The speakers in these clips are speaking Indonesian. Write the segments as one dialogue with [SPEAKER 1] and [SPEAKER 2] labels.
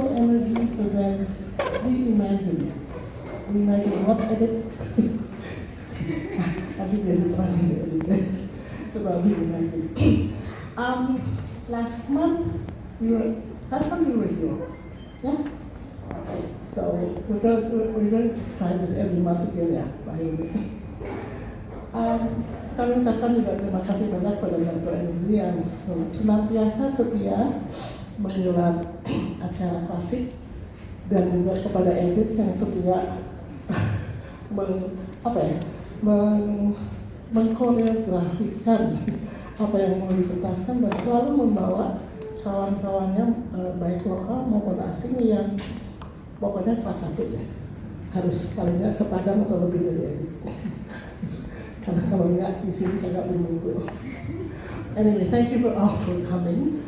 [SPEAKER 1] Classical Energy presents Reimagine. Reimagine what, Edith? Nanti biar diterangin ya, Edith. Coba Reimagine. Last month you were here, yeah? Okay, so we're going to try this every month again ya, Pak Hilmi. Kami ucapkan juga terima kasih banyak pada Metro Energy yang senantiasa setia menggelar acara klasik, dan juga kepada Edith yang setia mengkoreografikan apa yang mau dipentaskan dan selalu membawa kawan-kawannya baik lokal maupun asing yang pokoknya kelas 1 ya, harus paling nggak sepadan atau lebih dari Edith. Karena kalau nggak di sini saya nggak bermutu. Anyway, thank you for all for coming.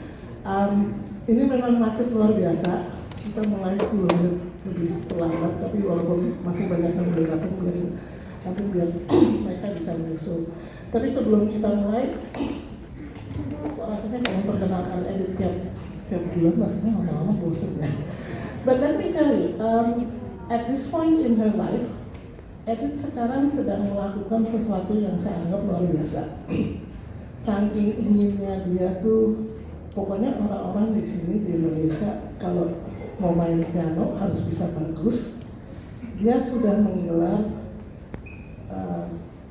[SPEAKER 1] Ini memang macet luar biasa. Kita mulai 10 menit lebih terlambat, tapi walaupun masih banyak yang belum datang, nanti biar mereka bisa menyusul. Tapi sebelum kita mulai, rasanya kalau memperkenalkan Edith tiap bulan, rasanya lama-lama bosan ya. But let me tell you, at this point in her life, Edith sekarang sedang melakukan sesuatu yang saya anggap luar biasa. Saking inginnya dia tuh, pokoknya orang-orang di sini di Indonesia kalau mau main piano harus bisa bagus. Dia sudah menggelar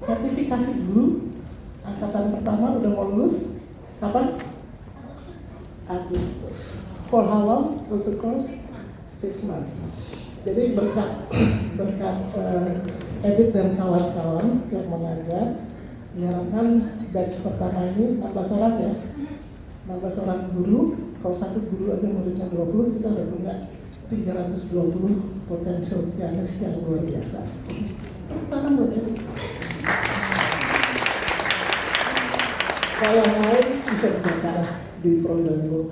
[SPEAKER 1] sertifikasi guru, angkatan pertama udah mau lulus. Kapan? Agustus. For how long was the course? 6 months. Jadi berkat Edith dan kawan-kawan yang mengajar, diharapkan batch pertama ini 16 orang ya, 16 orang guru. Kalau satu guru aja muridnya 20, kita udah punya 320 potensial pianis yang luar biasa. Tangan buat Edith. Kalau yang lain bisa dibaca di program itu.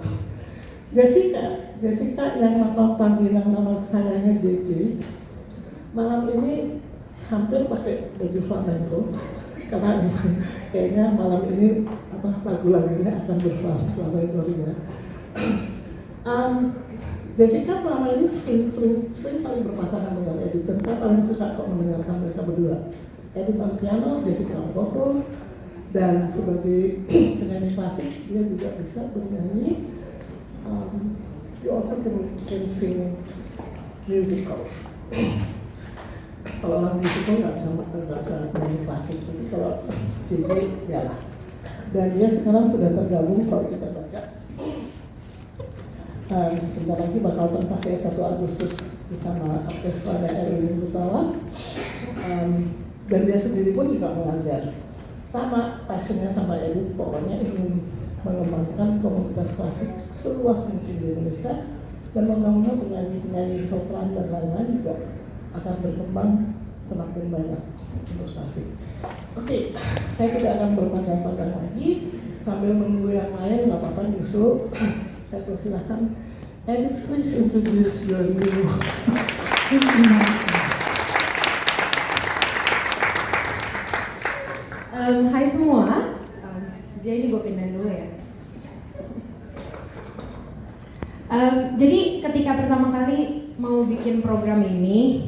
[SPEAKER 1] Jessica yang nama panggilan nama sayanya JJ, malam ini hampir pakai baju flamenco karena kayaknya malam ini lagu-lagunya akan berflamenco ya. Jessica selama ini sering kali berpasangan dengan Edith, dan saya paling suka kok mendengarkan mereka berdua. Edith on piano, Jessica on vocals, dan sebagai penyanyi klasik dia juga bisa bernyanyi. You also can sing musicals. Kalau orang musical nggak bisa nyanyi klasik, tapi kalau JJ ya lah. Dan dia sekarang sudah tergabung, kalau kita baca sebentar lagi bakal pentas ya 1 Agustus bersama orkestranya Arifin Utawa. Dan dia sendiri pun juga mengajar. Sama passionnya sama Edith, pokoknya ingin mengembangkan komunitas klasik seluas mungkin di Indonesia, dan moga-moga penyanyi-penyanyi sopran dan lain-lain juga akan berkembang semakin banyak untuk klasik. Oke, saya tidak akan berpanjang-panjang lagi. Sambil menunggu yang lain, nggak apa-apa nyusul. Saya persilahkan Edith, please introduce your new.
[SPEAKER 2] Hai semua. Jadi ini gue pindahin dulu ya. Jadi ketika pertama kali mau bikin program ini,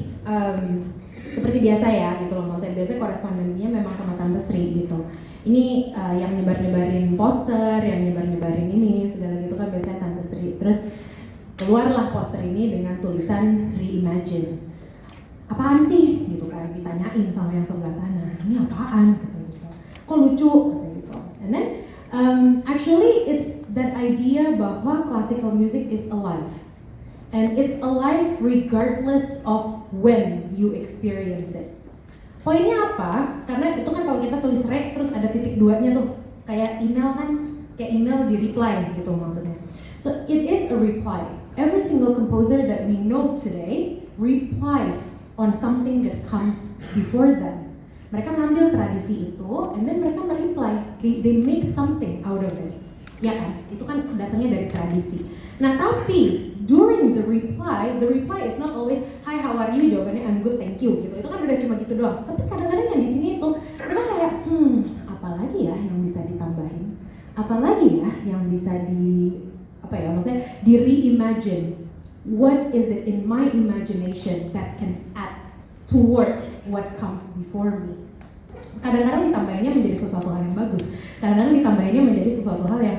[SPEAKER 2] seperti biasa ya gitu loh, maksudnya biasanya korespondensinya memang sama Tante Sri gitu. Ini yang nyebar-nyebarin poster, yang nyebar-nyebarin ini segala gitu kan biasanya Tante Sri. Terus keluarlah poster ini dengan tulisan Reimagine. Apaan sih gitu kan, ditanyain sama yang sebelah sana. Ini apaan? Kata gitu. Kok lucu? Kata gitu. And then actually it's that idea bahwa classical music is alive, and it's alive regardless of when you experience it. Poinnya apa? Karena itu kan kalau kita tulis re terus ada titik 2-nya tuh, kayak email kan, kayak email di reply gitu maksudnya. So it is a reply. Every single composer that we know today replies on something that comes before them. Mereka ngambil tradisi itu, and then mereka mereply. They make something out of it. Ya kan? Itu kan datangnya dari tradisi. Nah tapi during the reply is not always hi how are you, jawabannya I'm good thank you gitu. Itu kan udah cuma gitu doang. Tapi kadang-kadang yang di sini itu mereka kayak apalagi ya yang bisa ditambahin, apalagi ya yang bisa maksudnya di reimagine. what is it in my imagination that can add towards what comes before me. Kadang-kadang ditambahinnya menjadi sesuatu hal yang bagus, kadang-kadang ditambahinnya menjadi sesuatu hal yang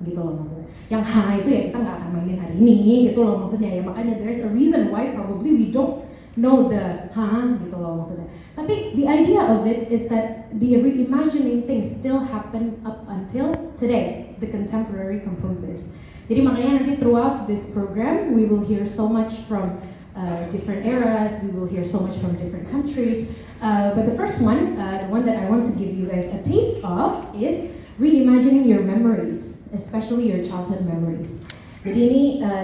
[SPEAKER 2] gitu loh maksudnya. Yang itu ya kita nggak akan mainin hari ini gitu loh maksudnya ya. Makanya there's a reason why probably we don't know the gitu loh maksudnya. Tapi the idea of it is that the reimagining things still happen up until today, the contemporary composers. Jadi makanya nanti throughout this program we will hear so much from different eras, we will hear so much from different countries. But the first one, the one that I want to give you guys a taste of is reimagining your memories, especially your childhood memories. Jadi ini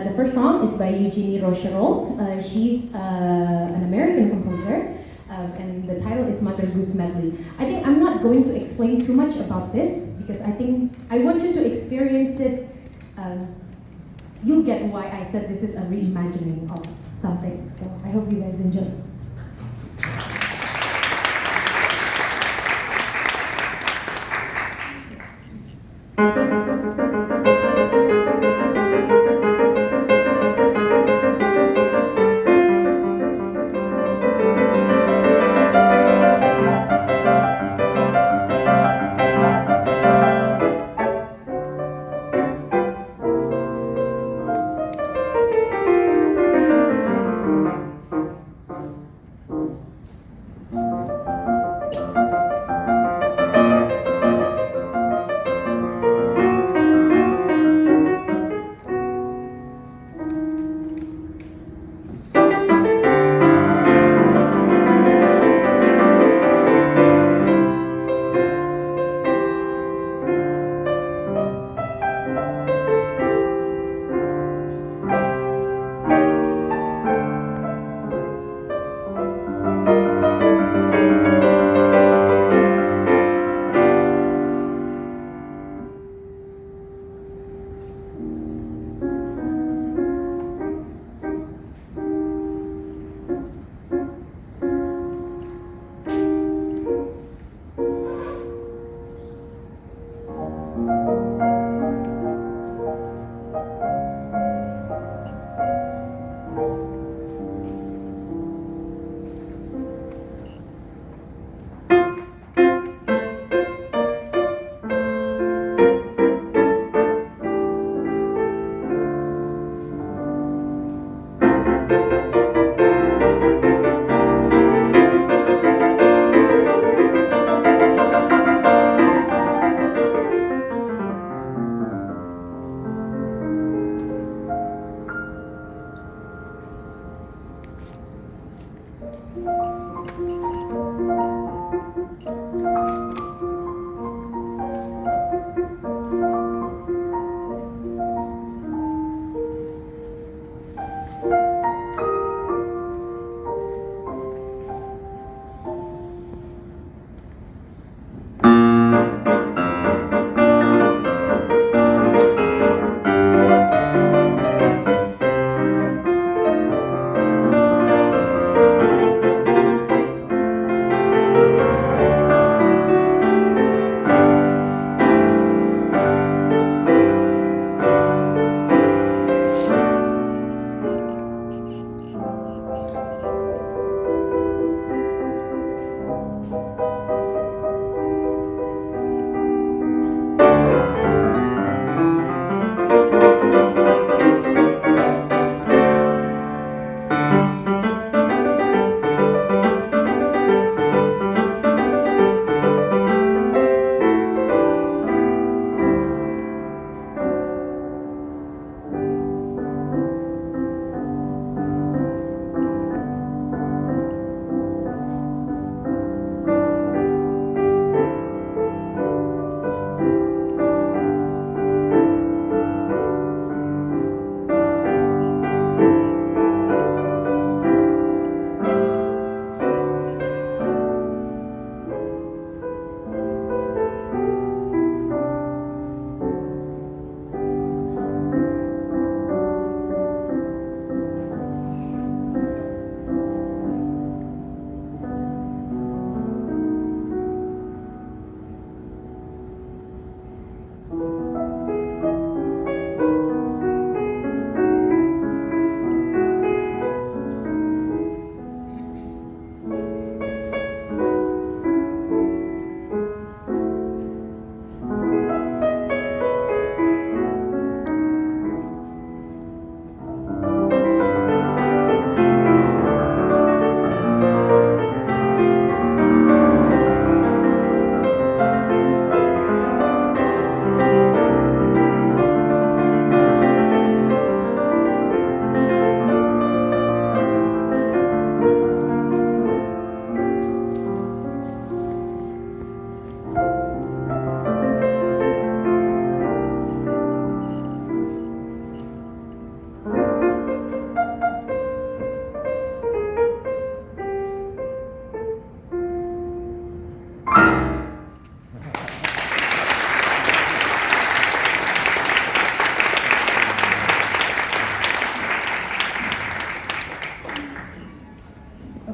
[SPEAKER 2] the first song is by Eugenie Rocherol. She's an American composer, and the title is Mother Goose Medley. I think I'm not going to explain too much about this because I think I want you to experience it. You'll get why I said this is a reimagining of something. So I hope you guys enjoy.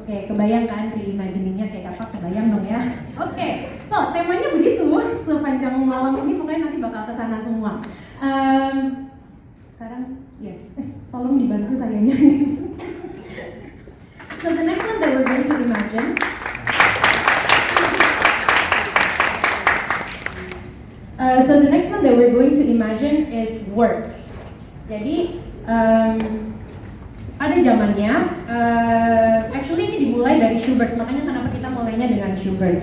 [SPEAKER 2] Oke, kebayang kan reimaginingnya kayak apa? Kebayang dong ya. Oke, so temanya begitu. Sepanjang malam ini pokoknya nanti bakal kesana semua. Sekarang, yes, tolong dibantu saya nyanyi. So the next one that we're going to imagine. So the next one that we're going to imagine is words. Jadi ada zamannya, actually ini dimulai dari Schubert, makanya kenapa kita mulainya dengan Schubert.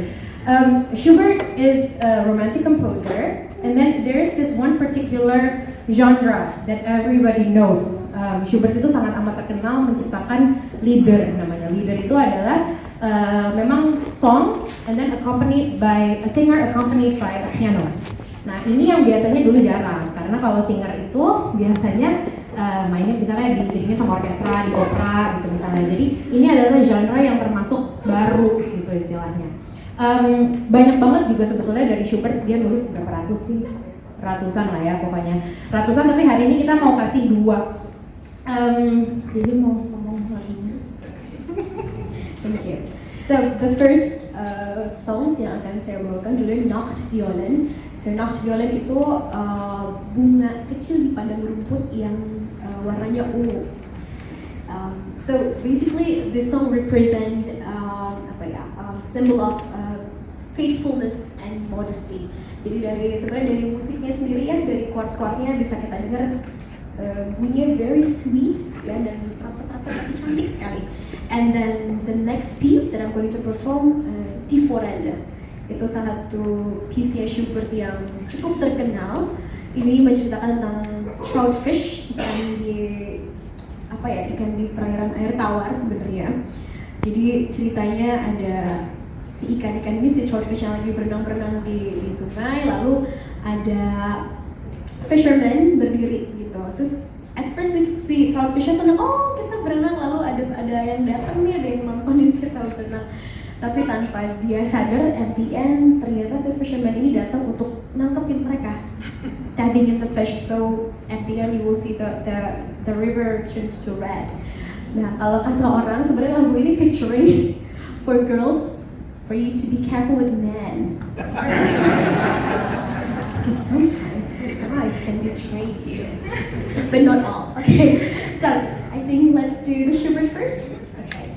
[SPEAKER 2] Schubert is a romantic composer, and then there is this one particular genre that everybody knows. Schubert itu sangat amat terkenal menciptakan lieder namanya. Lieder itu adalah memang song and then accompanied by a singer accompanied by a piano. Nah ini yang biasanya dulu jarang, karena kalau singer itu biasanya mainnya misalnya diiringin sama orkestra, di opera gitu misalnya. Jadi ini adalah genre yang termasuk baru gitu istilahnya. Banyak banget juga sebetulnya dari Schubert, dia nulis berapa ratus sih? Ratusan lah ya pokoknya. Ratusan, tapi hari ini kita mau kasih dua. Jadi mau ngomong lagi.
[SPEAKER 3] Thank you. So the first songs yang akan saya bawakan judulnya Nachtviolen. So Nachtviolen itu bunga kecil di padang rumput yang warnanya ungu. So basically this song represent symbol of faithfulness and modesty. Jadi sebenarnya dari musiknya sendiri ya, dari chord-chordnya bisa kita dengar bunyinya very sweet ya, dan rapet-rapet tapi cantik sekali. And then the next piece that I'm going to perform, Die Forelle. Itu salah satu piece-nya Schubert yang cukup terkenal. Ini menceritakan tentang troutfish, ikan di perairan air tawar sebenarnya. Jadi ceritanya ada si ikan-ikan ini, si troutfish yang lagi berenang-berenang di sungai, lalu ada fisherman berdiri gitu. Terus at first si troutfishnya senang, oh kita berenang, lalu ada yang datang nih, ada yang nontonin kita berenang. Tapi tanpa dia sadar, at the end ternyata si fisherman ini datang untuk nangkepin mereka, stabbing in the fish. So at the end you will see the river turns to red. Nah kalau kata orang, sebenarnya lagu ini picturing for girls, for you to be careful with men. Because sometimes guys can betray you, but not all. Okay, so I think let's do the Schubert first. Okay.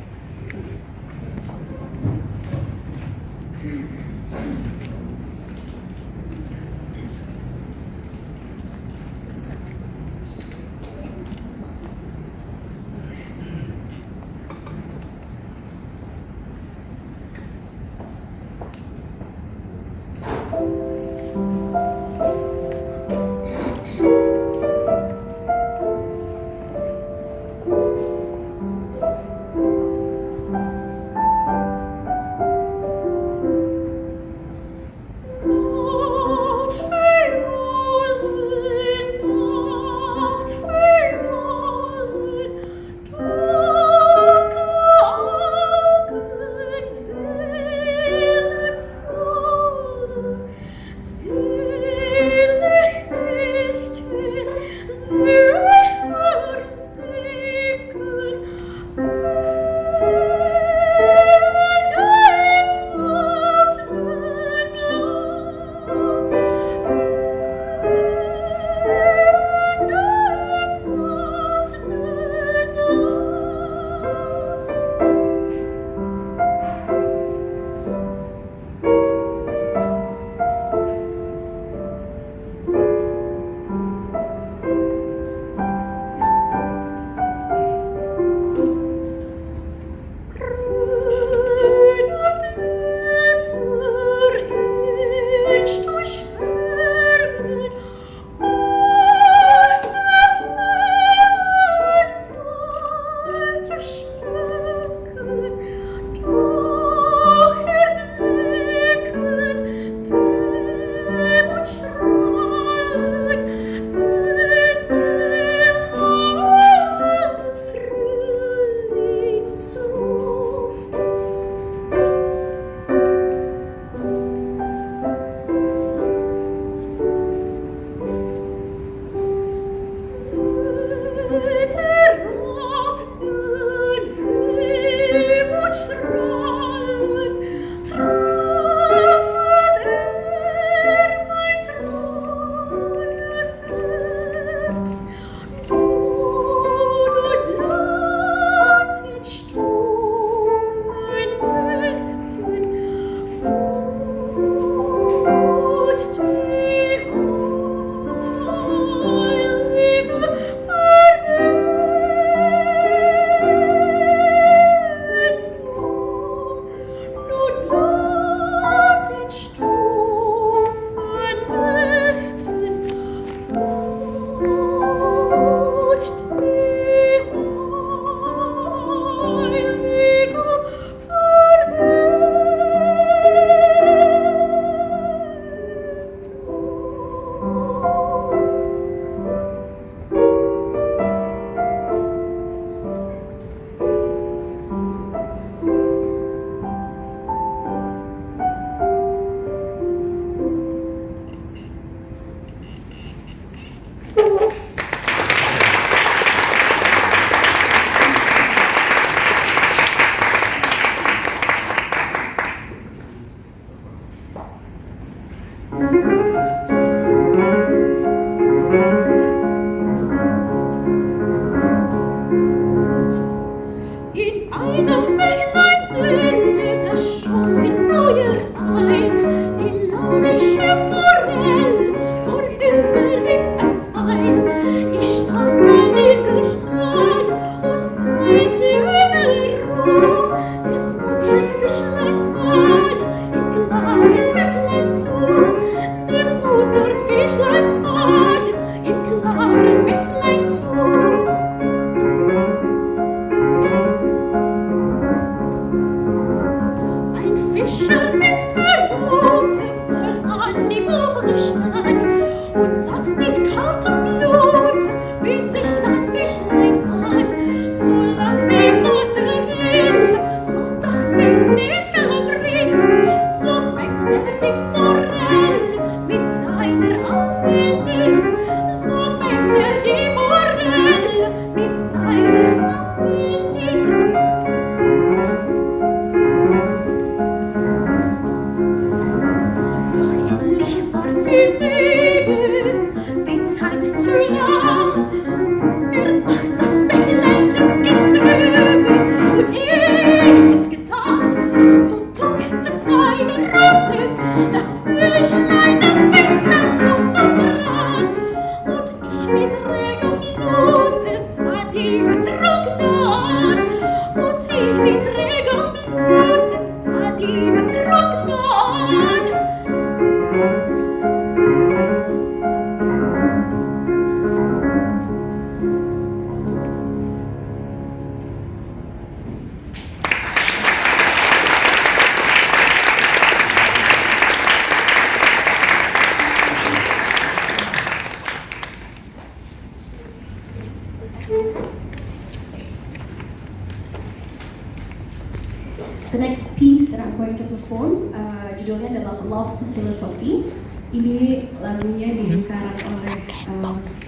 [SPEAKER 3] The next piece that I'm going to perform, judulnya adalah Love's Philosophy. Ini lagunya dikarang oleh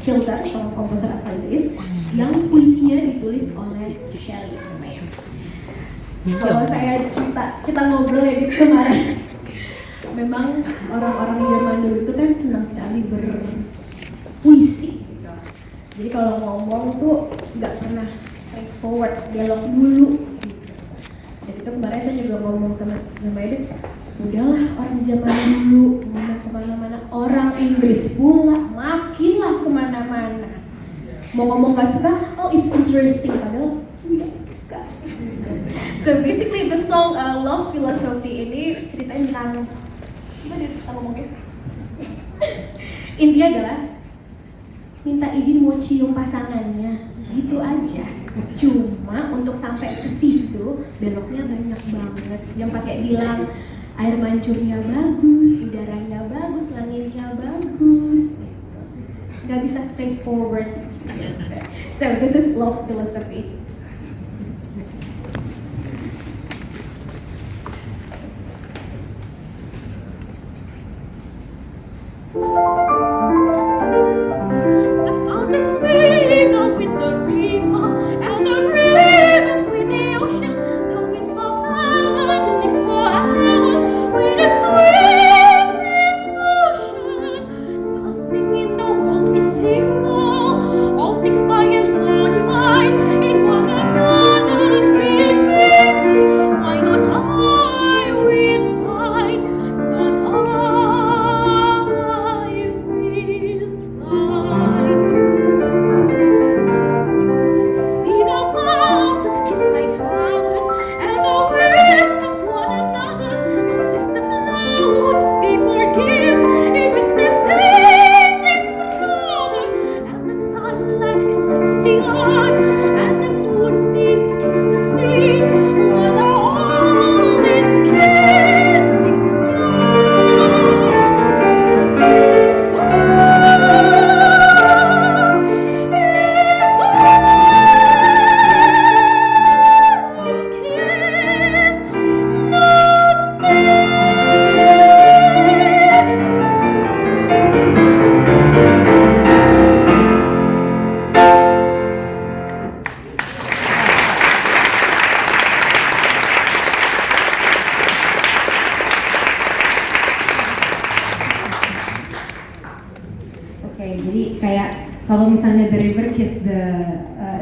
[SPEAKER 3] Kilter, seorang komposer asal Inggris, yang puisinya ditulis oleh Shelley. Kalau saya kita ngobrol ya gitu kemarin, memang orang-orang zaman dulu itu kan senang sekali berpuisi gitu. Jadi kalau ngomong tuh nggak pernah straightforward, belok dulu. Itu kemarin saya juga ngomong sama Edith, udahlah orang zaman dulu ngomong kemana-mana, orang Inggris pula makinlah kemana-mana. Mau ngomong gak suka, oh it's interesting, padahal tidak suka. So basically the song Love's Philosophy ini ceritanya tentang gimana kita ngomongnya? Intinya adalah minta izin mau cium pasangannya, gitu aja. Cuma untuk sampai ke situ beloknya banyak banget. Yang pakai bilang air mancurnya bagus, udaranya bagus, langitnya bagus. Gak bisa straightforward. So this is Love's Philosophy.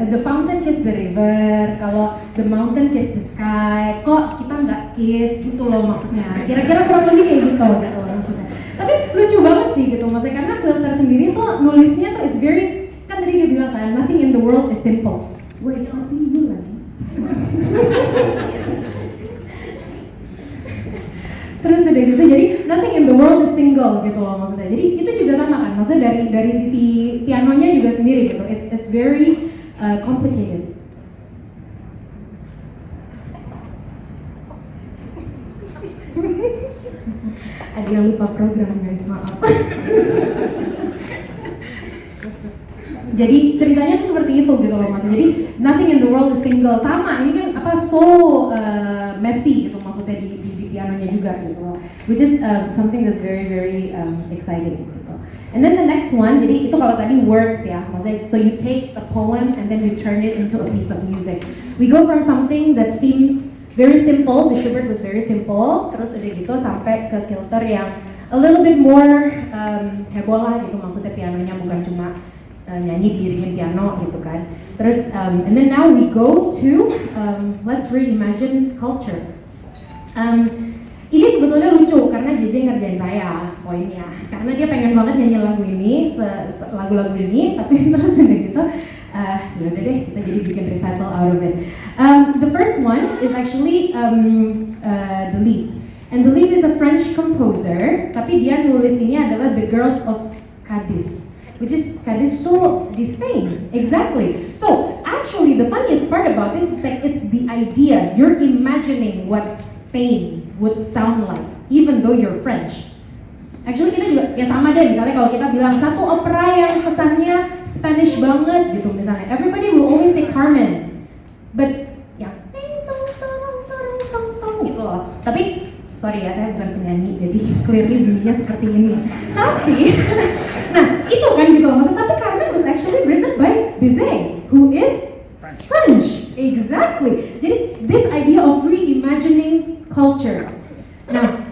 [SPEAKER 2] the fountain kiss the river, kalau the mountain kiss the sky, kok kita nggak kiss gitu loh maksudnya. Kira-kira kurang lebih kayak gitu loh maksudnya. Tapi lucu banget sih gitu maksudnya, karena Quilter sendiri tuh nulisnya tuh it's very, kan tadi dia bilang kan nothing in the world is simple. Wait, kasih you lagi. Terus udah gitu, jadi nothing in the world is single gitu loh maksudnya. Jadi itu juga sama kan, maksudnya dari sisi pianonya juga sendiri gitu. It's very complicated. Ada yang lupa program guys, maaf. Jadi ceritanya tuh seperti itu gitu loh mas. Jadi nothing in the world is single, sama ini kan apa messy gitu maksudnya di pianonya juga gitu loh. Which is something that's very exciting gitu. And then the next one, jadi itu kalau tadi words ya, maksudnya so you take a poem and then you turn it into a piece of music. We go from something that seems very simple, the Schubert was very simple, terus udah gitu sampai ke Quilter yang a little bit more heboh lah gitu, maksudnya pianonya bukan cuma nyanyi diiringin piano gitu kan. Terus and then now we go to let's reimagine culture. Ini sebetulnya lucu karena JJ ngerjain saya poinnya, karena dia pengen banget nyanyi lagu ini, lagu-lagu ini, tapi terus udah gitu ya udah deh kita jadi bikin recital out of it. The first one is actually the Leap, and the Leap is a French composer, tapi dia nulis ini adalah The Girls of Cadiz, which is Cadiz tuh di Spain, exactly. So actually the funniest part about this is that it's the idea, you're imagining what Spain would sound like, even though you're French. Actually kita juga ya sama deh, misalnya kalau kita bilang satu opera yang kesannya Spanish banget gitu misalnya, everybody will always say Carmen, but ya ting tong tong tong tong tong gitu loh. Tapi sorry ya, saya bukan penyanyi jadi clearly bunyinya seperti ini. Tapi nah itu kan gitu loh maksudnya, tapi Carmen was actually written by Bizet, who is French. Exactly. Jadi this idea of reimagining culture. Nah,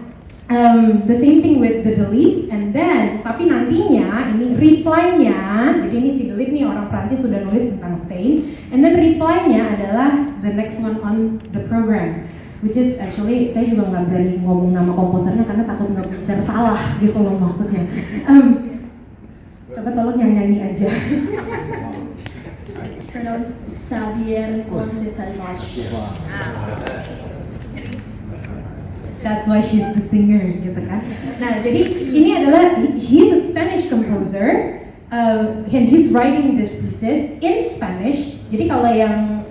[SPEAKER 2] the same thing with the Delibes, and then tapi nantinya ini reply-nya, jadi ini si Delibes nih orang Prancis sudah nulis tentang Spain, and then reply-nya adalah the next one on the program, which is actually saya juga nggak berani ngomong nama komposernya karena takut nge-bicara salah gitu loh maksudnya. Coba tolong yang nyanyi aja.
[SPEAKER 3] It's pronounced Xavier Montesalvage.
[SPEAKER 2] That's why she's the singer, gitu kan. Nah, jadi ini adalah he's a Spanish composer, and he's writing these pieces in Spanish. Jadi kalau yang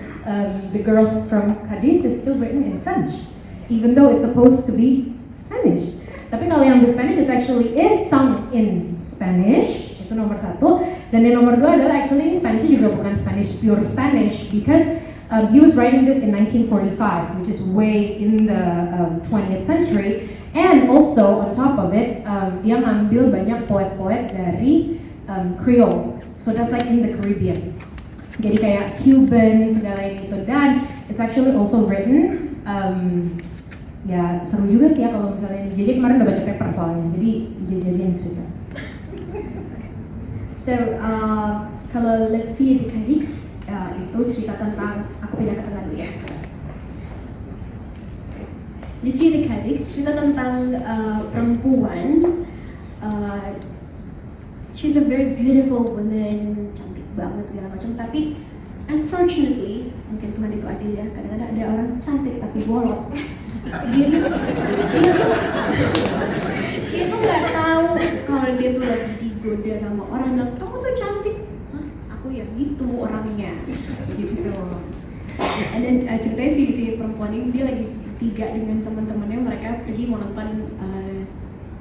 [SPEAKER 2] The Girls from Cadiz is still written in French, even though it's supposed to be Spanish. Tapi kalau yang the Spanish is actually is sung in Spanish, itu nomor satu. Dan yang nomor dua adalah actually ini Spanishnya juga bukan Spanish pure Spanish, because he was writing this in 1945, which is way in the 20th century, and also on top of it, dia ngambil banyak poet-poet dari Creole, so that's like in the Caribbean. Jadi kayak Cuban segala ini tuh, dan it's actually also written, ya seru juga sih ya kalau misalnya JJ kemarin udah baca paper soalnya, jadi JJ yang cerita.
[SPEAKER 3] So kalau Le Fille de Cadix itu cerita tentang, aku pindah ke tengah dulu ya sekarang. Le Fille de Cadix cerita tentang perempuan, she's a very beautiful woman, cantik banget segala macam, tapi unfortunately, mungkin Tuhan itu adil ya, kadang-kadang ada orang cantik tapi bolot. Dia tuh nggak tahu kalau dia tuh lagi digoda sama orang, dan kamu tuh cantik. Aku ya gitu orangnya, gitu. And then ceritanya si perempuan ini dia lagi tiga dengan teman-temannya, mereka pergi mau nonton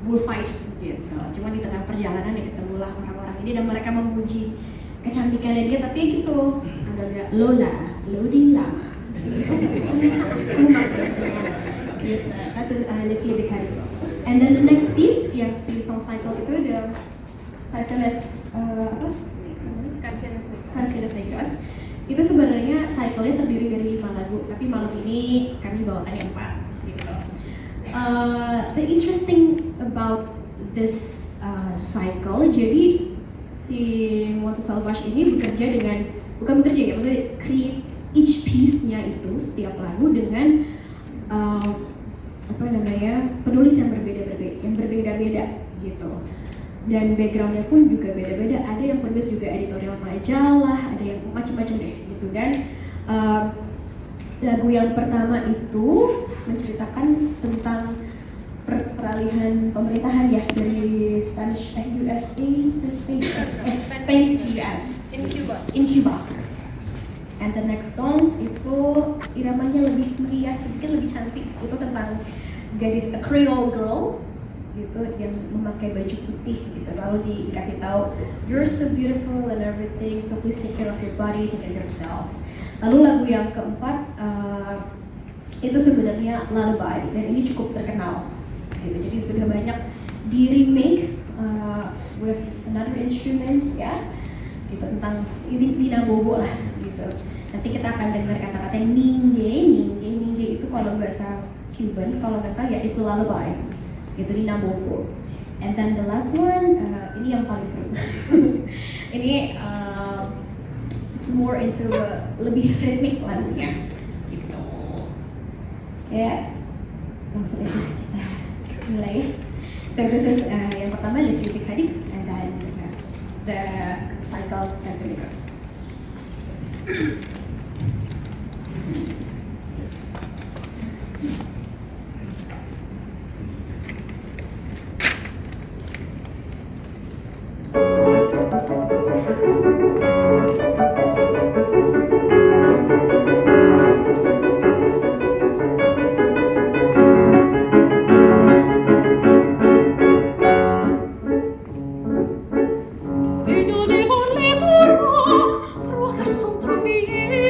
[SPEAKER 3] bullfight gitu. Cuma di tengah perjalanan ya ketemulah orang-orang ini dan mereka memuji kecantikannya dia, tapi ya gitu agak-agak loading lama. Gitu. That's Le Fille de Cadix. And then the next piece yang si song cycle itu the Canciones Negras. Itu sebenarnya cycle-nya terdiri dari 5 lagu, tapi malam ini kami bawakan yang 4 gitu. The interesting about this cycle, jadi si Montesalvage ini bekerja dengan bukan bekerja ya, maksudnya create each piece-nya itu setiap lagu dengan penulis yang berbeda-beda gitu. Dan backgroundnya pun juga beda-beda. Ada yang penulis juga editorial majalah, ada yang macam-macam deh gitu. Dan lagu yang pertama itu menceritakan tentang peralihan pemerintahan ya dari USA to Spain to US in Cuba. And the next songs itu iramanya lebih meriah, sedikit lebih cantik. Itu tentang gadis, a Creole girl gitu yang memakai baju putih gitu, lalu dikasih tahu you're so beautiful and everything, so please take care of your body, take care of yourself. Lalu lagu yang keempat itu sebenarnya lullaby, dan ini cukup terkenal gitu, jadi sudah banyak di remake with another instrument ya gitu, tentang ini Nina Bobo lah gitu. Nanti kita akan dengar kata-kata ningge itu kalau bahasa Cuban, kalau nggak salah ya it's a lullaby gitu, Nina Bobo. And then the last one, ini yang paling seru. Ini it's more into lebih ritmik lagunya gitu. Ya, langsung aja kita mulai. So this is yang pertama Lift Your Cadix, and then the cycle Panigoro.
[SPEAKER 4] Vengo de voler, trop garçon, trop vieille.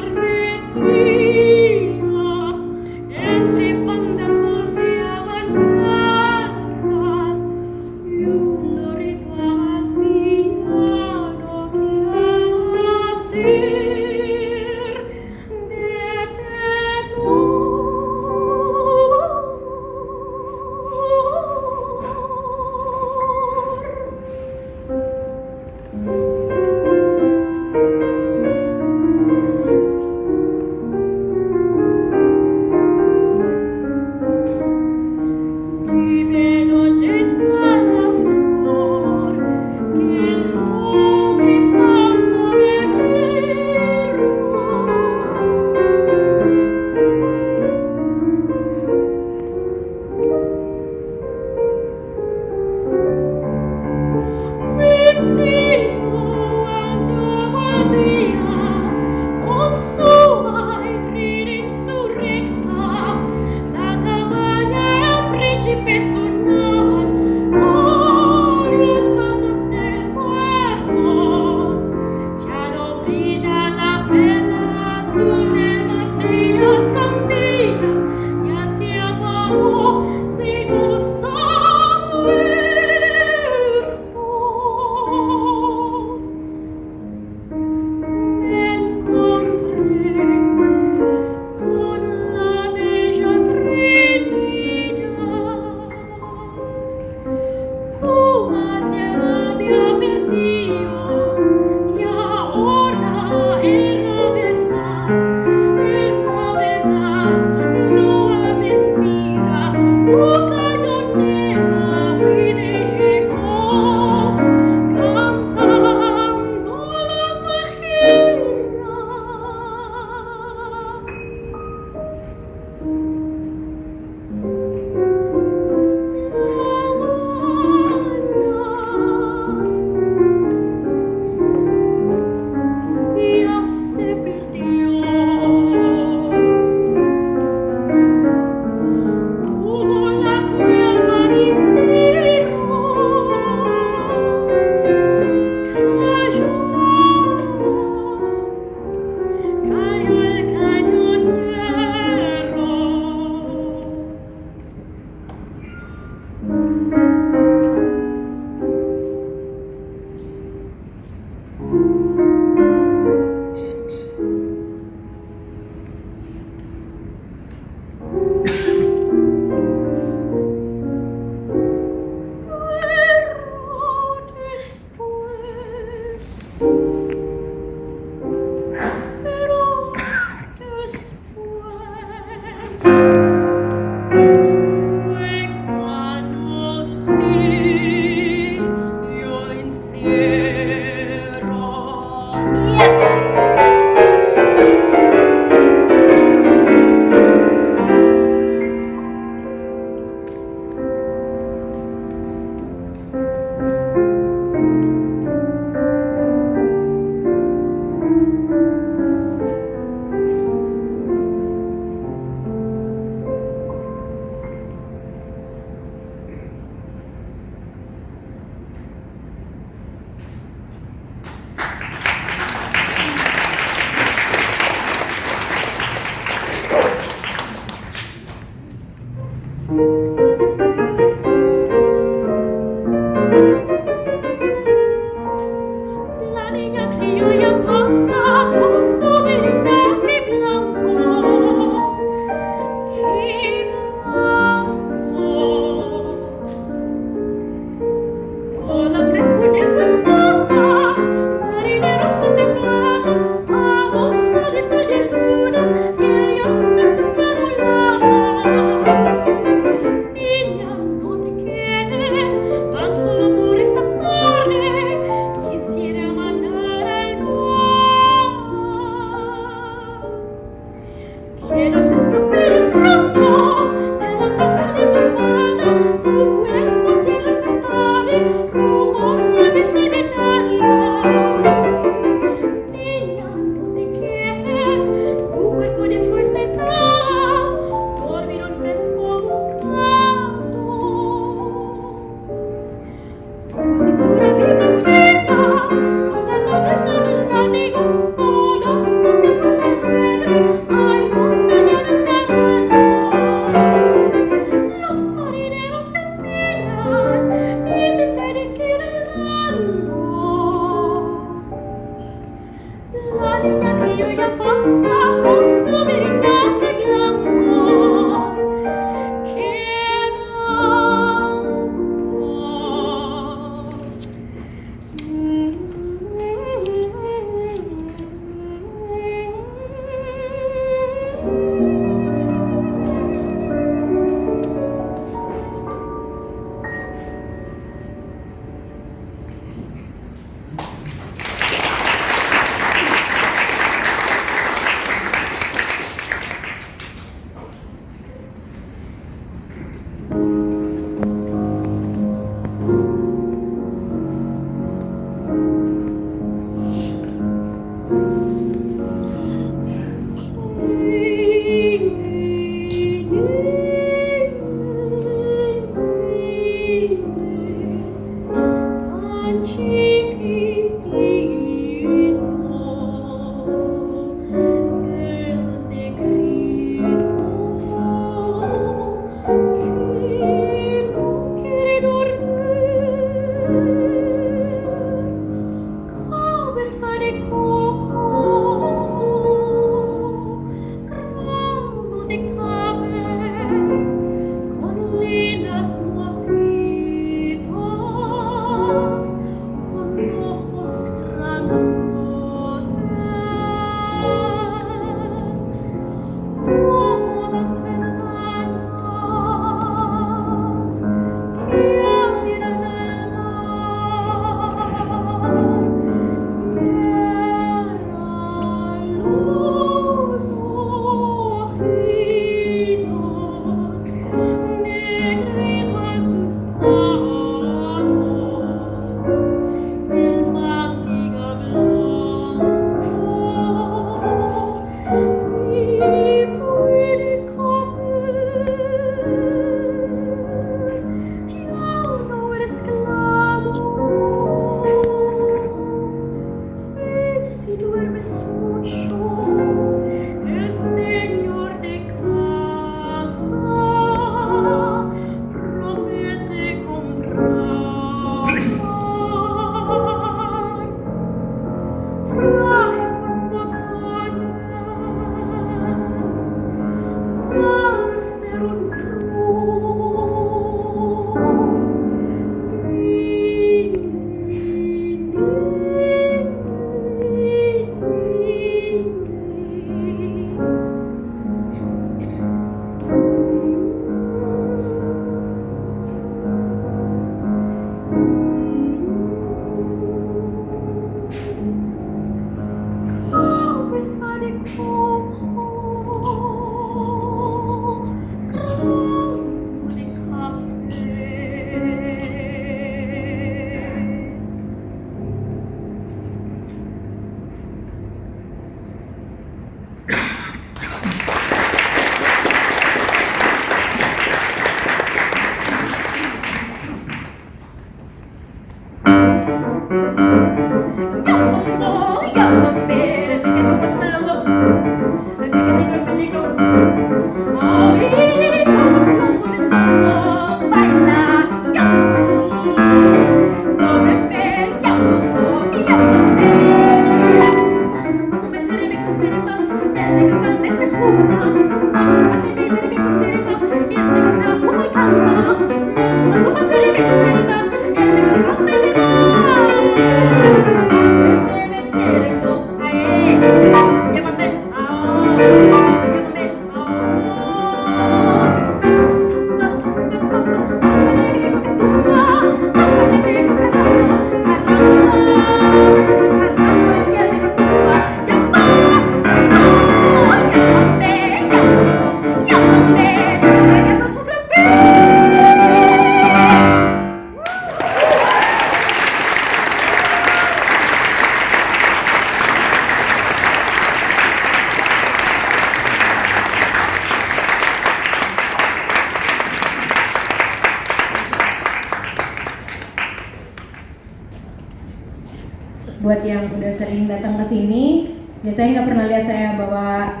[SPEAKER 2] buat yang udah sering datang ke sini, biasanya nggak pernah lihat saya bawa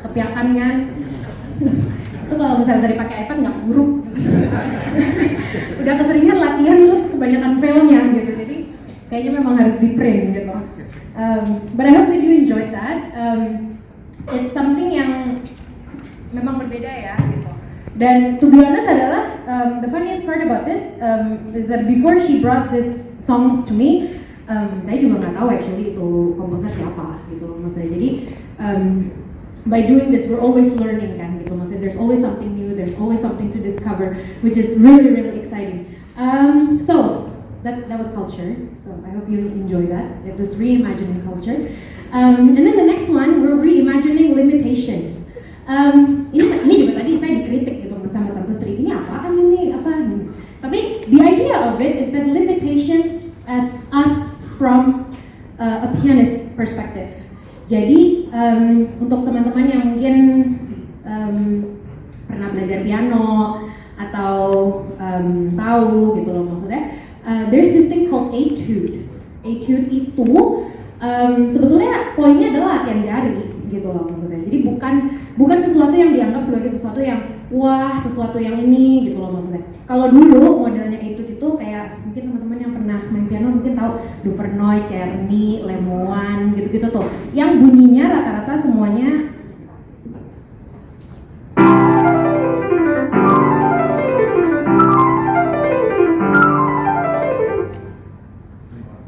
[SPEAKER 2] kepiakan kan. Itu kalau misalnya dari pakai iPad nggak buruk. Udah keseringan latihan terus kebanyakan failnya gitu. Jadi kayaknya memang harus di print gitu. But I hope that you enjoyed that. It's something yang memang berbeda ya gitu. Dan to be honest adalah the funniest part about this is that before she brought these songs to me, saya juga nggak tahu actually itu komposer siapa gitu maksudnya. Jadi by doing this we're always learning kan gitu maksudnya. There's always something new, there's always something to discover, which is really really exciting. So that was culture. So I hope you enjoy that. It was reimagining culture. And then the next one we're reimagining limitations. Ini juga tadi saya dikritik gitu sama Tante Sri. Ini apa kan ini apa? Tapi the idea of it is that limitations as us from a pianist perspective. Jadi untuk teman-teman yang mungkin pernah belajar piano atau tahu gitu loh maksudnya, there's this thing called etude. Etude itu sebetulnya poinnya adalah latihan jari gitu loh maksudnya. Jadi bukan sesuatu yang dianggap sebagai sesuatu yang wah, sesuatu yang ini gitu loh maksudnya. Kalau dulu modelnya etude itu kayak mungkin teman-teman yang pernah main piano mungkin tahu Duvernoy, Czerny, Lemoine gitu-gitu tuh. Yang bunyinya rata-rata semuanya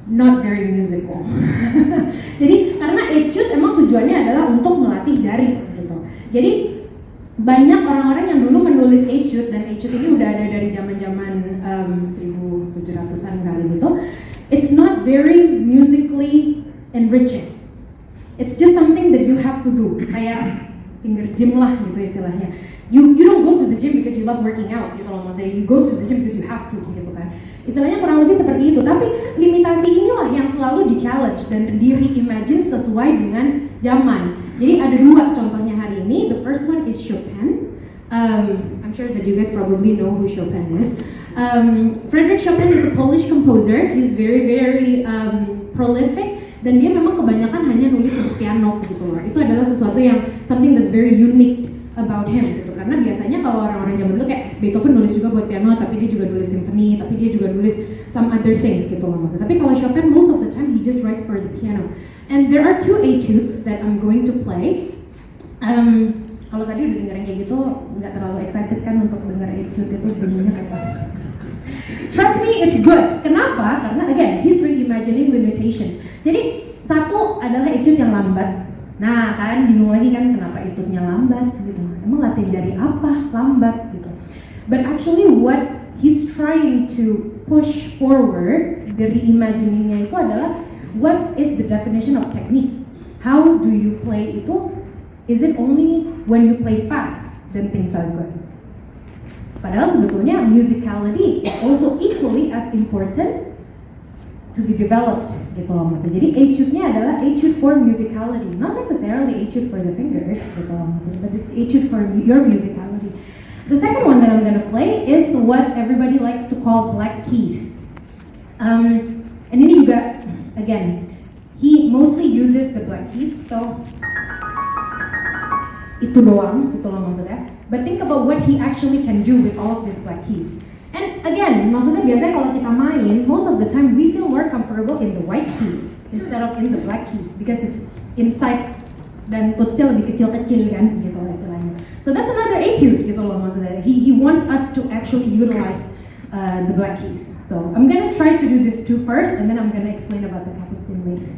[SPEAKER 2] not very musical. Jadi karena etude emang tujuannya adalah untuk melatih jari gitu. Jadi banyak orang-orang yang dulu menulis etude, dan etude ini udah ada dari zaman-zaman 1700-an kali gitu. It's not very musically enriching. It's just something that you have to do, kayak finger gym lah gitu istilahnya. You don't go to the gym because you love working out gitu loh maksudnya. You go to the gym because you have to gitu kan. Istilahnya kurang lebih seperti itu. Tapi limitasi inilah yang selalu di-challenge dan di-reimagine sesuai dengan zaman. Jadi ada dua contohnya hari ini. The first one is Chopin. I'm sure that you guys probably know who Chopin is. Frédéric Chopin is a Polish composer. He's very very prolific. Dan dia memang kebanyakan hanya nulis untuk piano gitu loh. Itu adalah sesuatu yang something that's very unique about him gitu. Karena biasanya kalau orang-orang zaman dulu kayak Beethoven nulis juga buat piano, tapi dia juga nulis symphony, tapi dia juga nulis some other things gitu loh maksudnya. Tapi kalau Chopin most of the time he just writes for the piano. And there are two etudes that I'm going to play. Kalau tadi udah dengerin kayak gitu, nggak terlalu excited kan untuk denger etude itu bunyinya kayak apa? Trust me, it's good. Kenapa? Karena again, he's reimagining limitations. Jadi satu adalah etude yang lambat. Nah kan bingung lagi kan kenapa etude-nya lambat gitu. Emang latihan jari apa lambat gitu. But actually what he's trying to push forward, the reimagining-nya itu adalah what is the definition of technique? How do you play itu? Is it only when you play fast then things are good? Padahal sebetulnya musicality is also equally as important to be developed gitu loh maksudnya. Jadi etude-nya adalah etude for musicality, not necessarily etude for the fingers gitu loh maksudnya, but it's etude for your musicality. The second one that I'm gonna play is what everybody likes to call black keys. And ini juga, again, he mostly uses the black keys, so itu doang gitu loh maksudnya. But think about what he actually can do with all of these black keys. And again, maksudnya biasanya kalau kita main, most of the time we feel more comfortable in the white keys instead of in the black keys because it's inside dan tutsnya lebih kecil-kecil kan gitu lah istilahnya. So that's another etude gitu loh maksudnya. He wants us to actually utilize the black keys. So I'm gonna try to do this two first, and then I'm gonna explain about the capuscum later.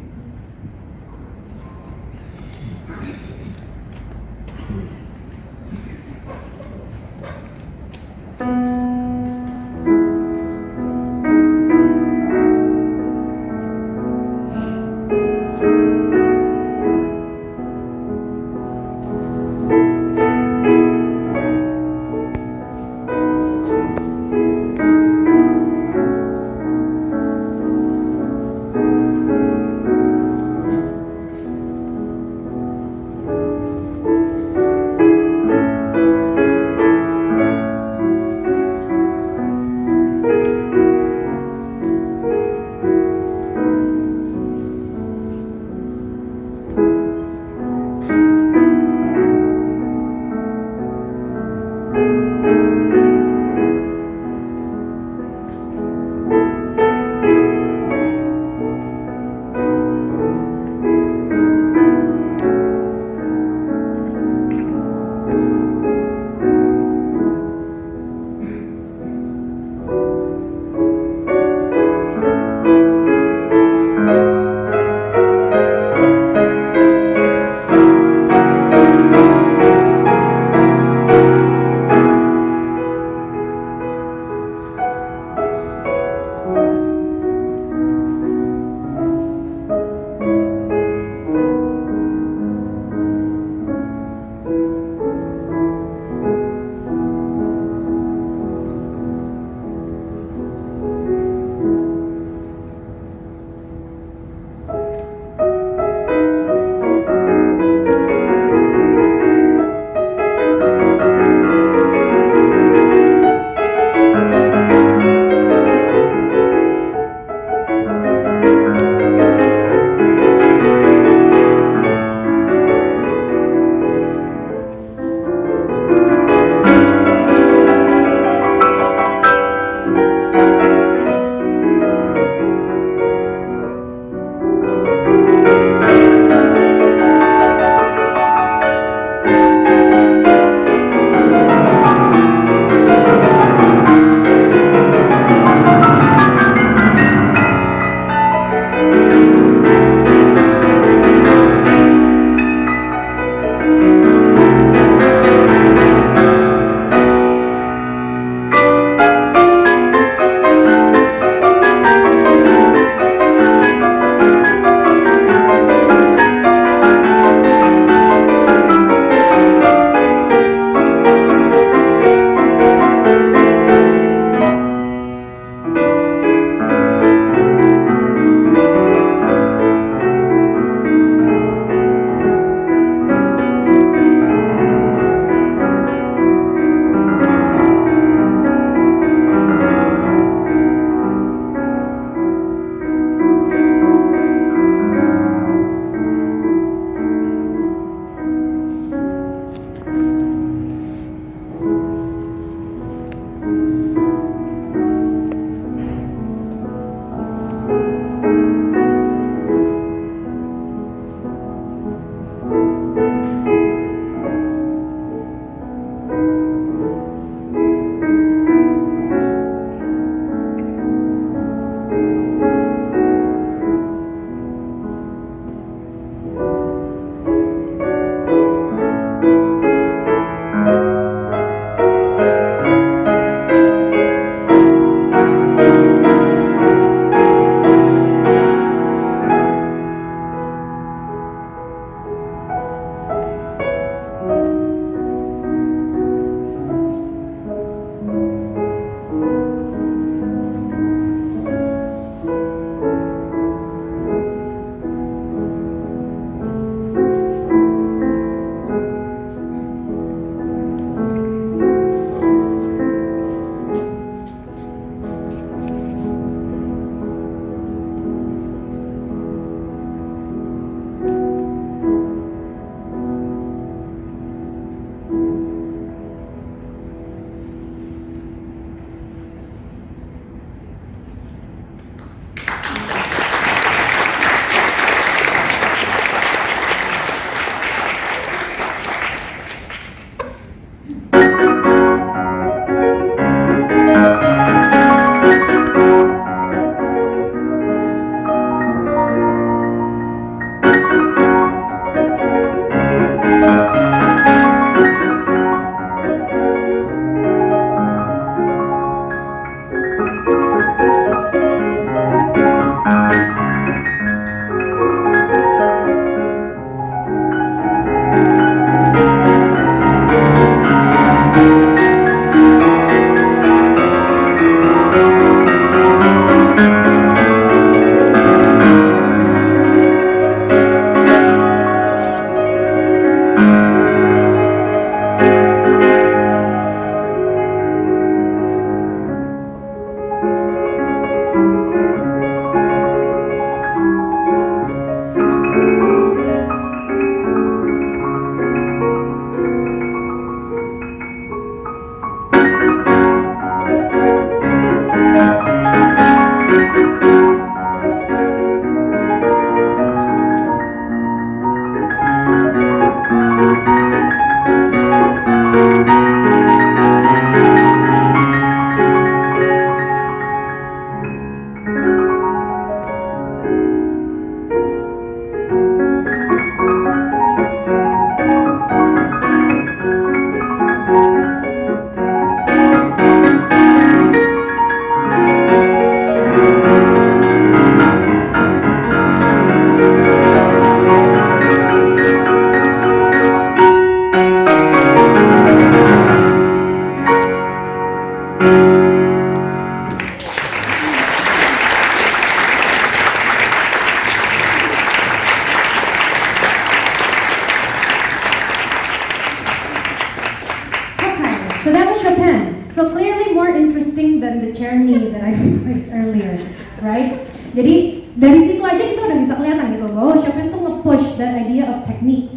[SPEAKER 2] say more interesting than the journey that I played earlier, right? Jadi dari situ aja kita udah bisa kelihatan gitu bahwa Chopin tuh nge-push that idea of technique.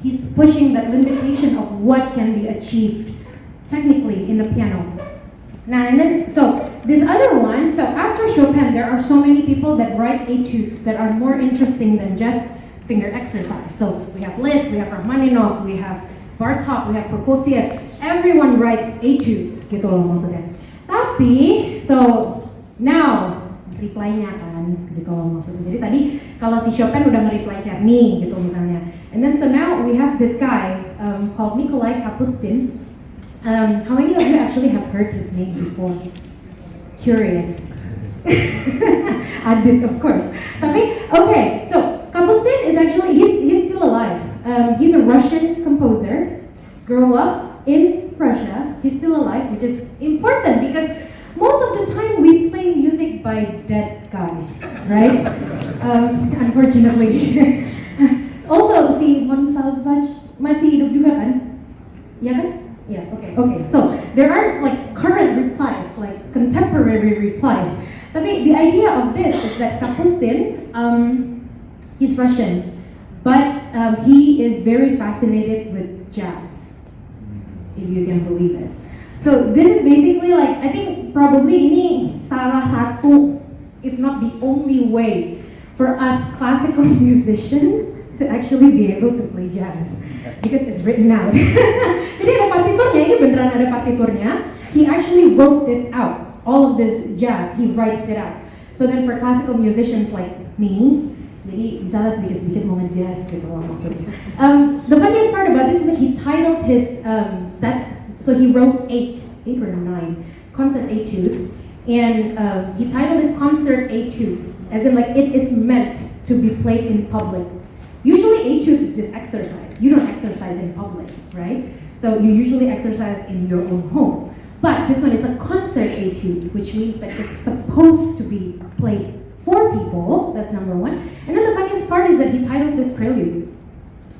[SPEAKER 2] He's pushing that limitation of what can be achieved technically in the piano. Now and then, so this other one, so after Chopin, there are so many people that write etudes that are more interesting than just finger exercise. So we have Liszt, we have Rachmaninoff, we have Bartók, we have Prokofiev. Everyone writes etudes, gitu loh maksudnya. Tapi, so now reply-nya kan, gitu loh maksudnya. Jadi tadi kalau si Chopin udah nge-reply Czerny gitu misalnya. And then so now we have this guy called Nikolai Kapustin. How many of you actually have heard his name before? Curious. I did, of course. Okay, so Kapustin is actually, he's still alive. He's a Russian composer, grew up in Russia. He's still alive, which is important because most of the time we play music by dead guys, right? Unfortunately. Also, si Mon Salvage masih hidup juga kan? Ya kan? Yeah, okay. So there are like current replies, like contemporary replies. Tapi the idea of this is that Kapustin, he's Russian, but he is very fascinated with jazz, if you can believe it. So this is basically like, I think probably ini salah satu, if not the only way for us classical musicians to actually be able to play jazz. Because it's written out. Jadi ada partiturnya, ini beneran ada partiturnya. He actually wrote this out. All of this jazz, he writes it out. So then for classical musicians like me, jadi bisa sedikit-sedikit mau nge-jazz gitu loh maksudnya. The funniest part about this is that he titled his set, so he wrote 8 or 9 concert etudes, and he titled it Concert Etudes, as in like it is meant to be played in public. Usually etudes is just exercise. You don't exercise in public, right? So you usually exercise in your own home. But this one is a concert etude, which means that it's supposed to be played for people. That's number one. And then the funniest part is that he titled this prelude,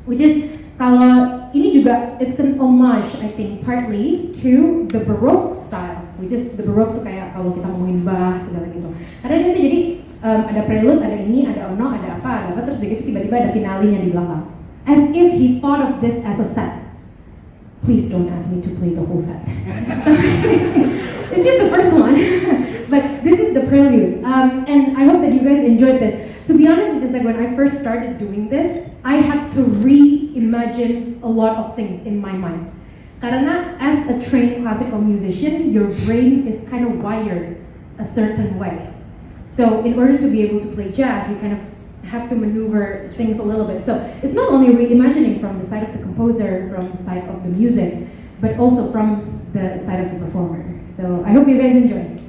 [SPEAKER 2] which is, kalau ini juga, it's an homage, I think, partly to the Baroque style, which is the Baroque tuh kayak kalau kita ngomongin Bach segala gitu. Karena dia tuh jadi ada prelude, ada ini, ada ono, ada apa, terus begitu tiba-tiba ada finalenya di belakang. As if he thought of this as a set. Please don't ask me to play the whole set. It's just the first one, but this is the prelude. And I hope that you guys enjoyed this. To be honest, it's just like when I first started doing this, I had to reimagine a lot of things in my mind. Karena as a trained classical musician, your brain is kind of wired a certain way. So in order to be able to play jazz, you kind of have to maneuver things a little bit. So it's not only reimagining from the side of the composer, from the side of the music, but also from the side of the performer. So I hope you guys enjoy.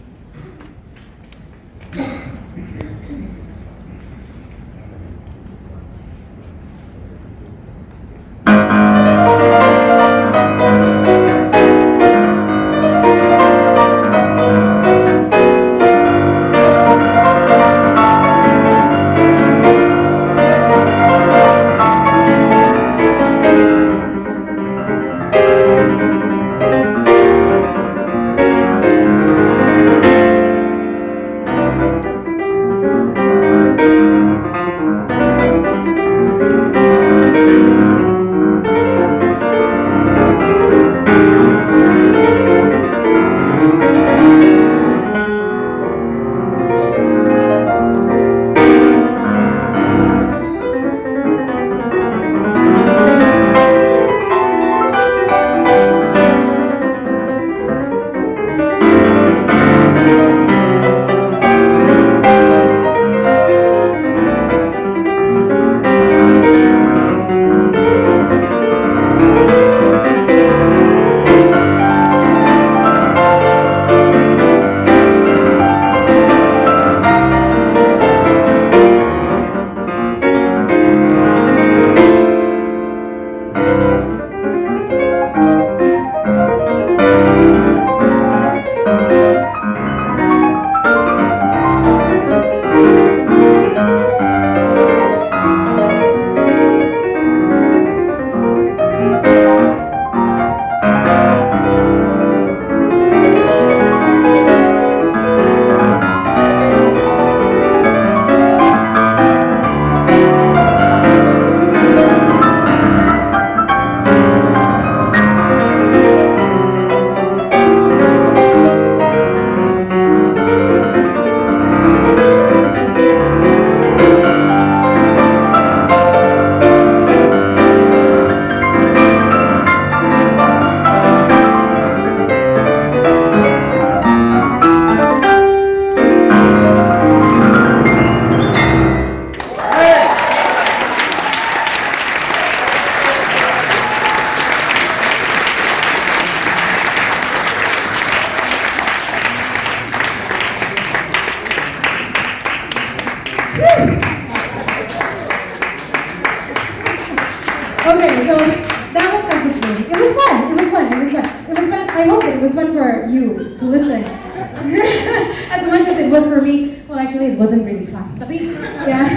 [SPEAKER 2] it wasn't really fun. Tapi yeah,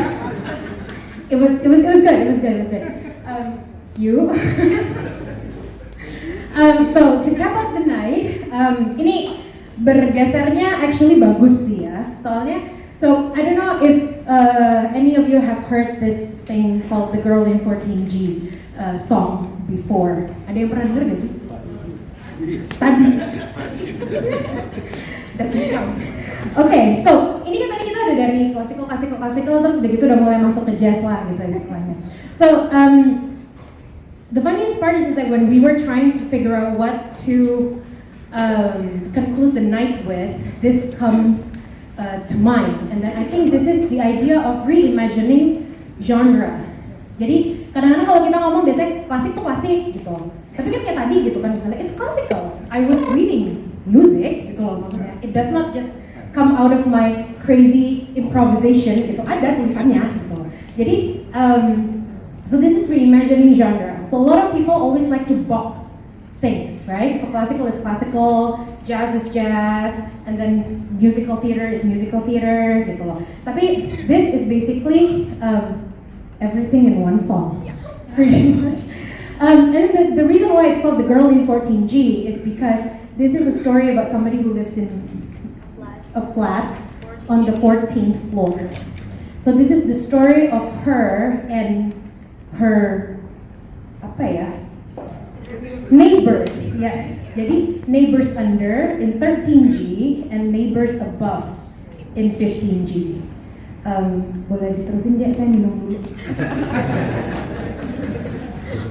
[SPEAKER 2] it was good. You. So to cap off the night, ini bergesernya actually bagus sih ya. Soalnya, so I don't know if any of you have heard this thing called the Girl in 14G song before. Ada yang pernah denger gak sih? Tadi. Doesn't count. Okay, so ini kan tadi kita udah dari classical terus udah gitu udah mulai masuk ke jazz lah gitu istilahnya. So the funniest part is that when we were trying to figure out what to conclude the night with, this comes to mind, and then I think this is the idea of reimagining genre. Jadi kadang-kadang kalau kita ngomong biasanya klasik tuh klasik gitu, tapi kan kayak tadi gitu kan misalnya it's classical. I was reading music gitu loh maksudnya. It does not just come out of my crazy improvisation gitu. Ada tulisannya gitu. Jadi so this is reimagining genre. So a lot of people always like to box things, right? So classical is classical, jazz is jazz, and then musical theater is musical theater gitu loh. Tapi this is basically everything in one song, pretty much. And the reason why it's called The Girl in 14G is because this is a story about somebody who lives in a flat on the 14th floor. So this is the story of her and her neighbors, yes. Jadi neighbors under in 13G and neighbors above in 15G. Boleh diterusin Jack, saya minum dulu.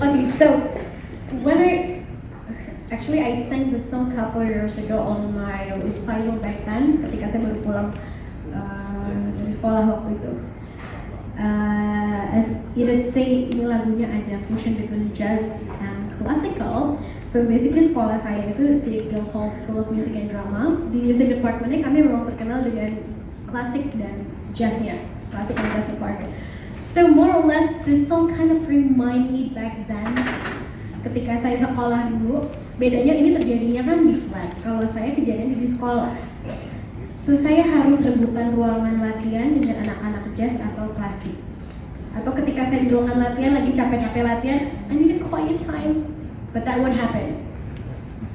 [SPEAKER 3] Okay, so when I sang the song a couple years ago on my recital back then, ketika saya baru pulang dari sekolah waktu itu. As Edith say, ini lagunya ada fusion between jazz and classical. So basically sekolah saya itu si Guildhall School of Music and Drama. Di music departmentnya kami memang terkenal dengan klasik dan jazznya, classic and jazz department. So more or less, this song kind of remind me back then, ketika saya sekolah dulu. Bedanya ini terjadinya kan di flat, kalau saya kejadian di sekolah. So saya harus rebutan ruangan latihan dengan anak-anak jazz atau klasik. Atau ketika saya di ruangan latihan lagi capek-capek latihan, I need a quiet time, but that won't happen.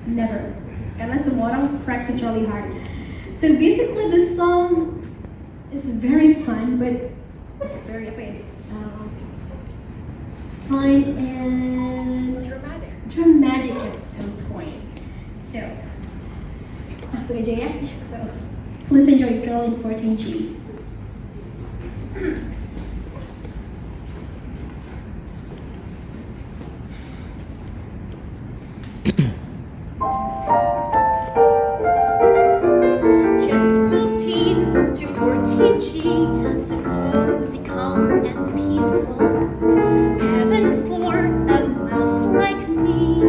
[SPEAKER 3] Never, karena semua orang practice really hard. So basically, the song is very fun, but it's very fun and dramatic at some point. So langsung aja ya. So please enjoy Girl in 14G.
[SPEAKER 4] Just moved into 14G, so cozy, calm, and peaceful. Heaven for a mouse like me,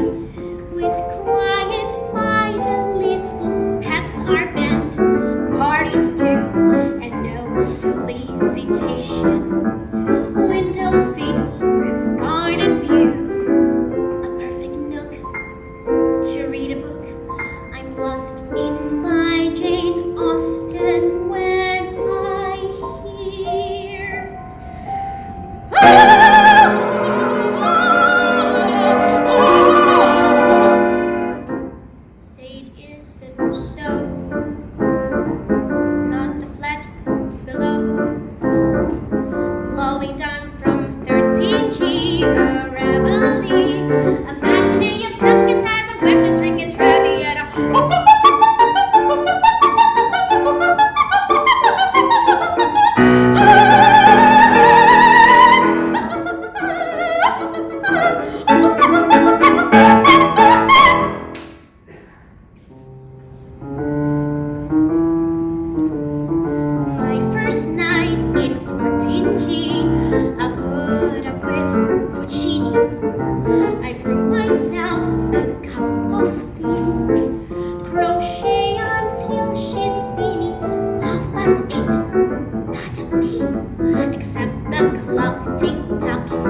[SPEAKER 4] with quiet, idly-school pets are bent, parties too, and no solicitation. Window seat with garden view, a perfect nook to read a book. I'm lost in my Jane Austen when I hear say it isn't so, not the flat below, blowing down from 13G, a reveille, a matinee of some cantata, wet string and traviata. My first night in 14G, I put up with Puccini. I brew myself a cup of tea, crochet until she's spinning. 8:30, not a peep, except the clock tick-tocking.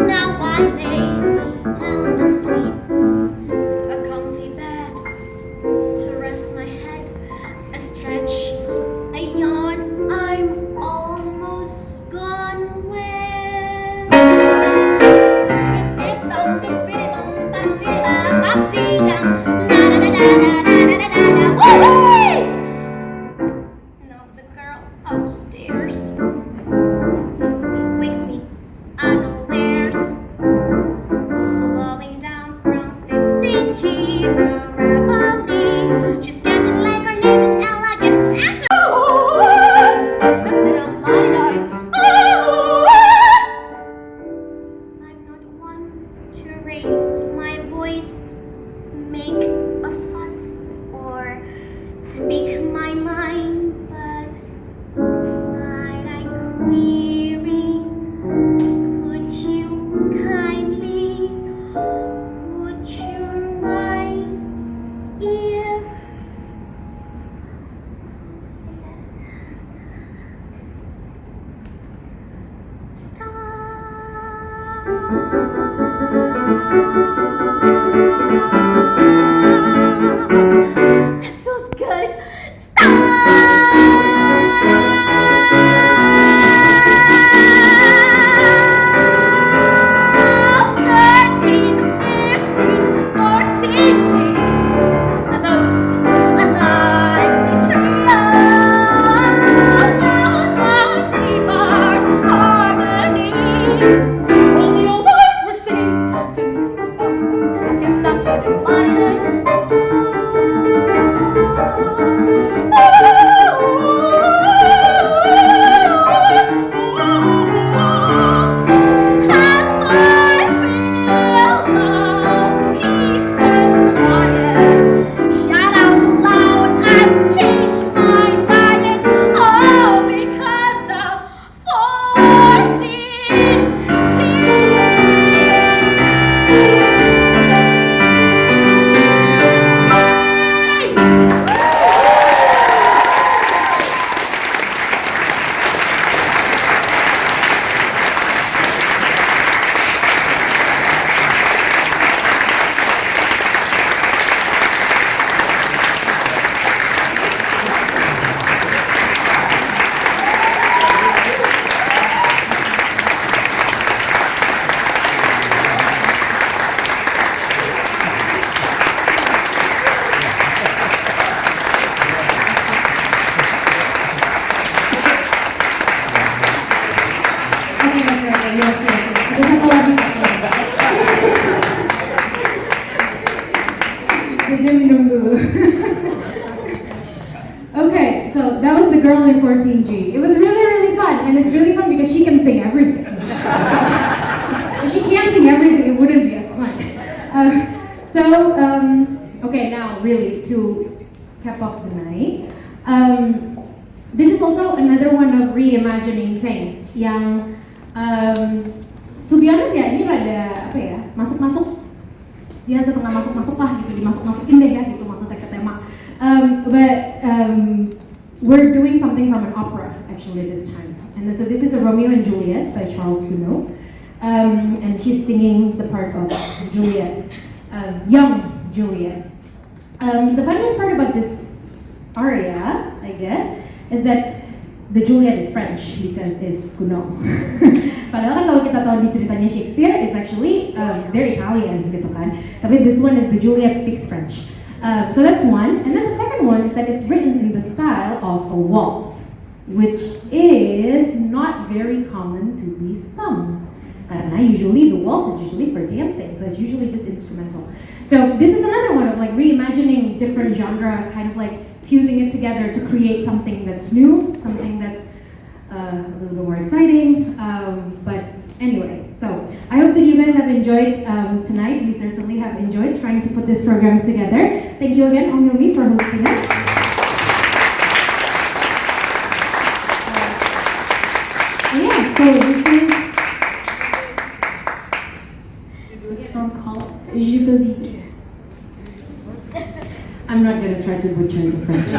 [SPEAKER 4] Now I lay me down to sleep, a comfy bed to rest my head, a stretch, a yawn, mind, but might I query, could you kindly, would you mind if, say this, stop. This feels good. Stop! 13, 15, 14 G. A ghost, a lively trio. Now three-part harmony. Only all night we're singing. Ask him not to define it.
[SPEAKER 2] Okay, so that was the girl in 14G. It was really, really fun, and it's really fun because she can sing everything. If she can't sing everything, it wouldn't be as fun. Okay, now really to cap off the night. This is also another one of reimagining things yang to be honest ya, ini rada apa ya, masuk-masuk ya, setengah masuk-masuk lah gitu, dimasuk-masukin deh ya gitu maksudnya ke tema. We're doing something from an opera actually this time, and so this is a Romeo and Juliet by Charles Gounod, and she's singing the part of Juliet, young Juliet. The funniest part about this aria, I guess, is that the Juliet is French because it's Gounod. Padahal kan kalau kita tahu di ceritanya Shakespeare, it's actually they're Italian gitu kan. Tapi this one is the Juliet speaks French. So that's one, and then the second one is that it's written in the style of a waltz, which is not very common to be sung. Karena usually the waltz is usually for dancing, so it's usually just instrumental. So this is another one of like reimagining different genre, kind of like fusing it together to create something that's new, something that's a little bit more exciting. But anyway, so I hope that you guys have enjoyed tonight. We certainly have enjoyed trying to put this program together. Thank you again, Om Hilmi, for hosting us. Yeah, so this is
[SPEAKER 3] a song called Je veux vivre.
[SPEAKER 2] I'm not going to try to butcher the French.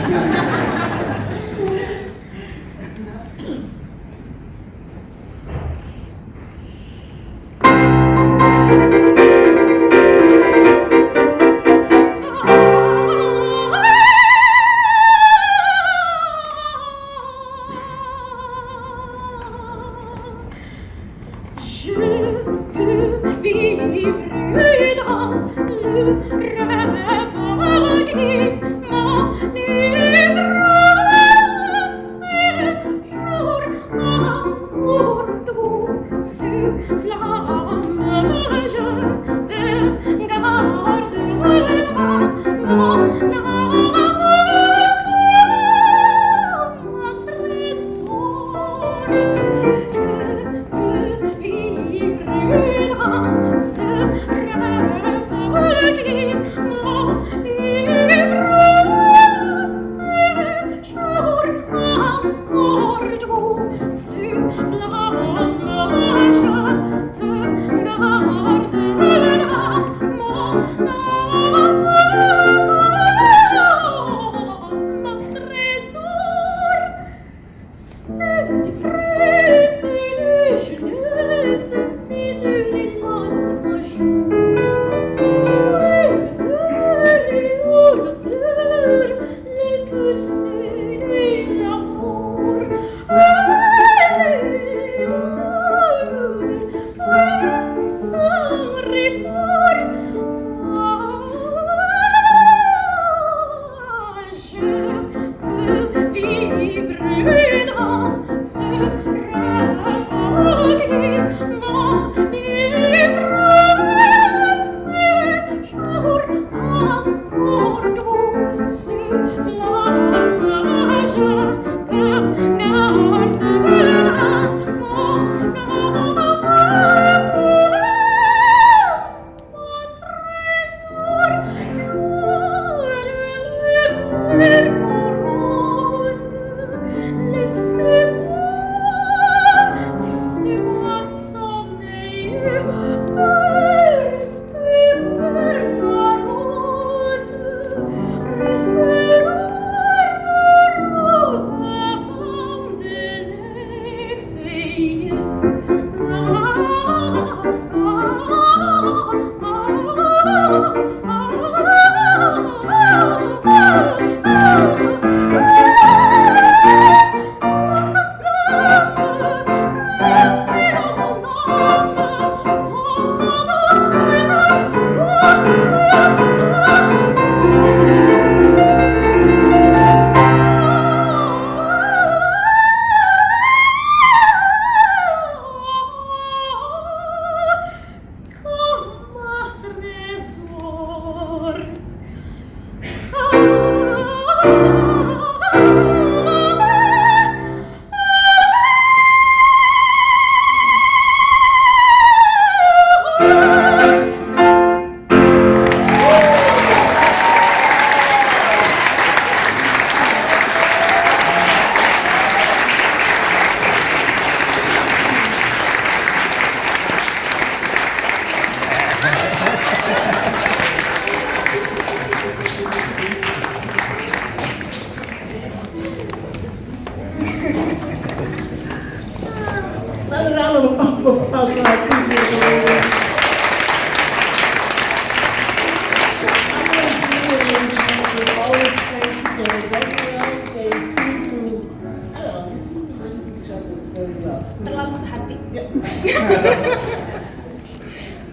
[SPEAKER 4] Terlalu sehati.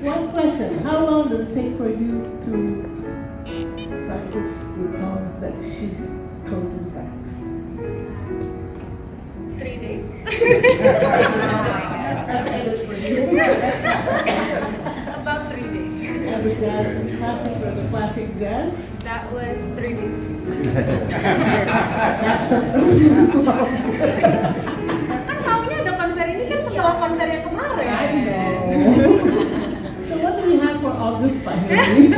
[SPEAKER 1] One question, how long did it take for you to practice the songs that she told you to practice?
[SPEAKER 4] 3 days.
[SPEAKER 1] That's Edith for you.
[SPEAKER 4] About 3 days.
[SPEAKER 1] And the jazz and classic for the classic jazz?
[SPEAKER 4] That was 3 days.
[SPEAKER 1] That took a little long.
[SPEAKER 2] Kan taunya ada konser ini kan setelah konser yang kemarin.
[SPEAKER 1] I know. So what do we have for August, Pak Henry?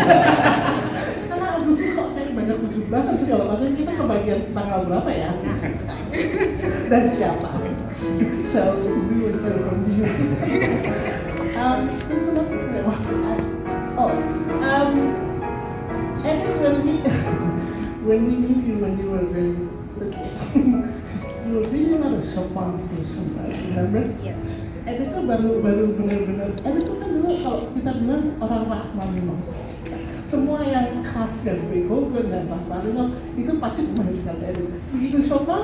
[SPEAKER 1] Karena Agustus kok kayak banyak 17-an segala macam, kita kebagian tanggal berapa ya? Dan siapa? So we will hear from you. Edith, when we knew you when you were very little, you were really not a Chopin person, right? Remember?
[SPEAKER 4] Yes.
[SPEAKER 1] Edith tuh baru benar-benar. Edith tuh kan dulu kalau kita bilang orang Rachmaninoff. Semua yang khas dari Beethoven dan Rachmaninoff itu pasti menghadirkan Edith. Begitu Chopin,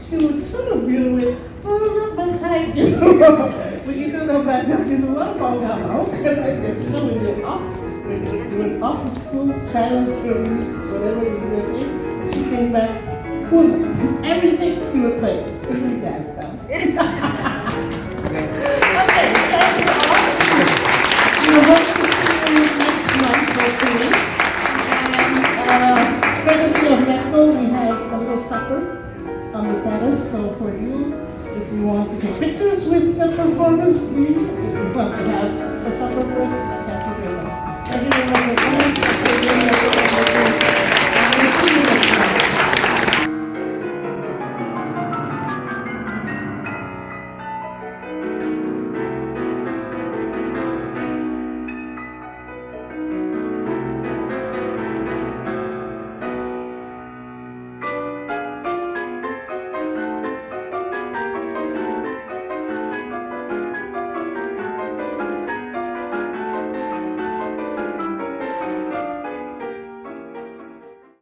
[SPEAKER 1] she would sort of veer away. Oh, not my type, gitu. Begitu udah belajar di luar, mau nggak mau, kan aja. When you're off, when you went off to school, China, Germany, whatever the USA, she came back full. Everything she would play, even jazz stuff. Okay, thank you all. We hope to see you next month, hopefully. And courtesy of Metco, we have a little supper on the terrace. So for you, if you want to take pictures with the performers, please. If you want to have a supper first, thank you very much. Thank you very much for coming.